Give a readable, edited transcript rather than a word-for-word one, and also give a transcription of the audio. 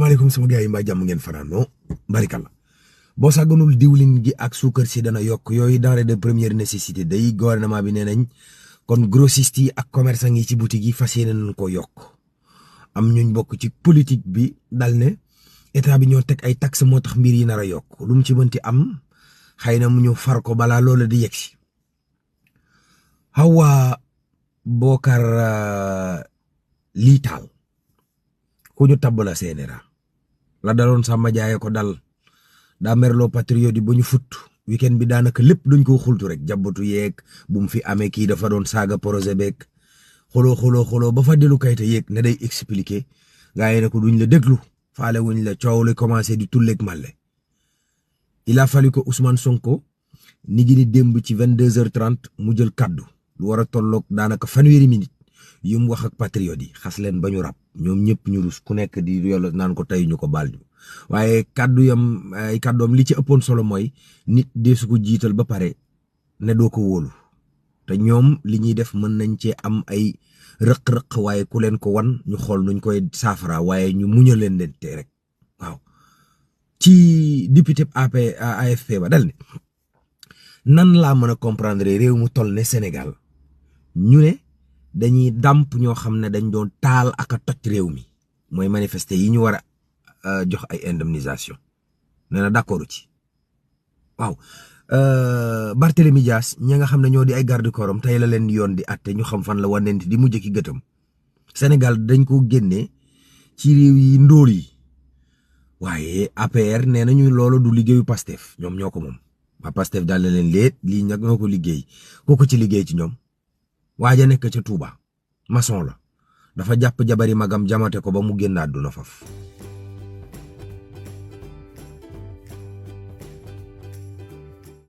salaamaaleykum sama gars yi mbaa jàmm ngeen fanaanoo barikalla boo sàgganul diwlin gi ak suukar si dana yokk yooyu denrée de première nécessité day gouvernement bi nee nañ kon grossiste yi ak commerçant yi ci boutique yi fas yéene nañ ko yokk am ñuñ bokk ci politique bi dal ne état bi ñoo teg ay taxe moo tax mbir yi nar a yokk lu mu ci mënti am xëy na mu ñu far ko balaa loola di yegsi Hawa Bokar lii taal ku ñu tabb la CNRA la daloon Samba Jaaye ko dal daa merloo patriote yi ba ñu fut weekend bi daanaka lépp duñ ko xultu rek jàbbatu yeeg bu mu fi amee kii dafa doon saaga projet beeg xoloo ba fa delu kayita yeeg ne day expliquer gaa yi ne ko duñ la déglu faale wuñ la coow li commencé di tulleeg màlle il a fallu que Ousmane Sonko ni gi ni démb ci 22h30 mu jël kaddu lu war a tolloog daanaka fanweeri minute yu mu wax ak patriote yi xas leen ba ñu rab ñoom ñëpp ñu rus ku nekk di yolo naan ko tey ñu ko baal ñu waaye kàddoom li ci ëppoon solo mooy nit deesu ko jiital ba pare ne doo ko wóolu te ñoom li ñuy def mën nañ cee am ay rëq-rëq waaye ku leen ko wan ñu xool nuñ koy saafara waaye ñu muñal leen te rek waaw ci député AFP ba dal ne nan laa mën a comprendre réew mu toll ne Sénégal ñu ne dañuy dàmp ñoo xam ne dañ doon taal ak a toj réew mi mooy manifester yi ñu war a jox ay indemnisation nee na d'accord ci waaw Barthélémy Dias ñi nga xam ne ñoo di ay garde corps am tey la leen yoon di atte ñu xam fan la wanent di mujj ki gëtam Sénégal dañ ko génnee ci réew yi ndóol yi waaye APR nee nañu loolu du liggéeyu Pastef ñoom ñoo ko moom waa Pastef daal na leen léet lii nag ñoo ko liggéey kooku ci liggéey ci ñoom waaja nekk ca Touba maçon la dafa jàpp jabari magam jamate ko ba mu génn àdduna faf